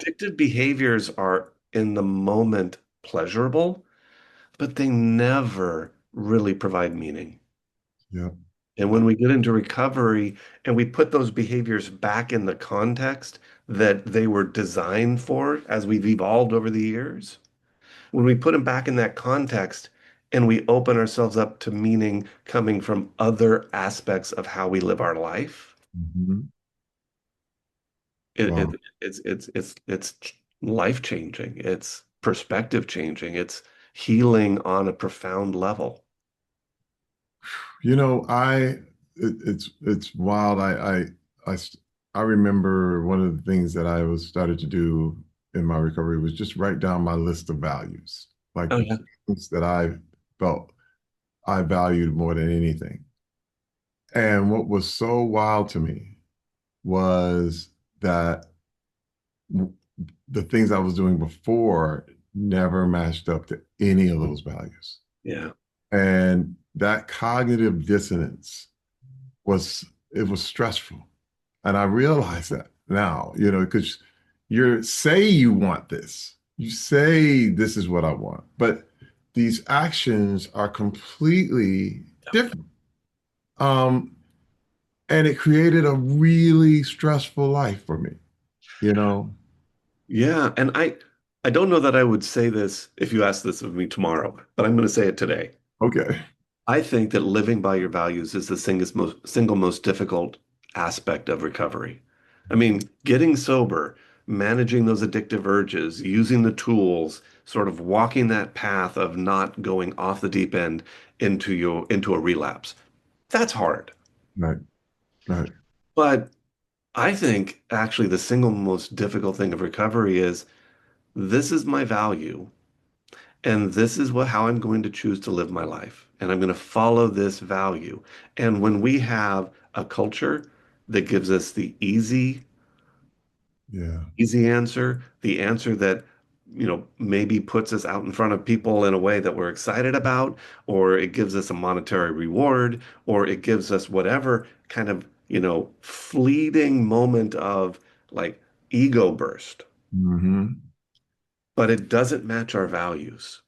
addictive behaviors are in the moment pleasurable, but they never really provide meaning. Yeah. And when we get into recovery and we put those behaviors back in the context that they were designed for as we've evolved over the years, when we put them back in that context and we open ourselves up to meaning coming from other aspects of how we live our life, Mhm. it, Wow. it, it's life changing. It's perspective changing. It's healing on a profound level. You know, it's wild. I s- I remember one of the things that I was started to do in my recovery was just write down my list of values, like Oh the yeah. things that I felt I valued more than anything. And what was so wild to me was that the things I was doing before never matched up to any of those values. Yeah. And that cognitive dissonance was it was stressful. And I realize that now, because you say you want this. You say this is what I want, but these actions are completely different. Um, and it created a really stressful life for me, you know? Yeah. And I don't know that I would say this if you asked this of me tomorrow, but I'm going to say it today. Okay. I think that living by your values is the single most difficult aspect of recovery. I mean, getting sober, managing those addictive urges, using the tools, sort of walking that path of not going off the deep end into a relapse. That's hard. Right, right. But I think actually the single most difficult thing of recovery is this is my value. And this is how I'm going to choose to live my life. And I'm going to follow this value. And when we have a culture that gives us the Yeah. easy answer, the answer that, maybe puts us out in front of people in a way that we're excited about, or it gives us a monetary reward, or it gives us whatever kind of, fleeting moment of like ego burst, Hmm. but it doesn't match our values.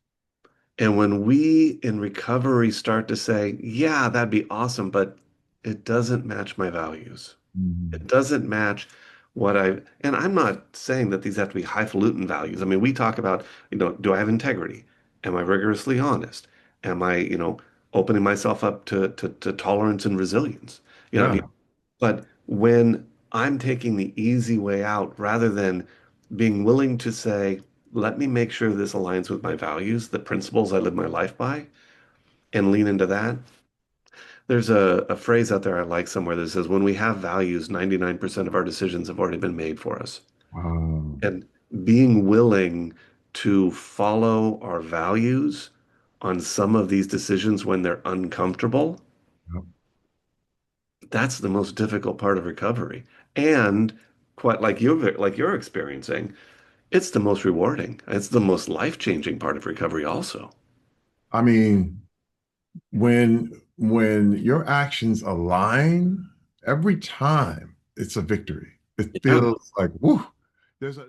And when we in recovery start to say, yeah, that'd be awesome, but it doesn't match my values. Hmm. It doesn't match and I'm not saying that these have to be highfalutin values. I mean, we talk about, do I have integrity? Am I rigorously honest? Am I, opening myself up to tolerance and resilience? I mean, Yeah. but when I'm taking the easy way out rather than being willing to say, let me make sure this aligns with my values, the principles I live my life by, and lean into that. There's a phrase out there I like somewhere that says, when we have values, 99% of our decisions have already been made for us. Wow. And being willing to follow our values on some of these decisions when they're uncomfortable, Yep. that's the most difficult part of recovery. And quite like you're experiencing, it's the most rewarding. It's the most life-changing part of recovery also. I mean, when your actions align, every time it's a victory. It Yeah. feels like, whoo, there's a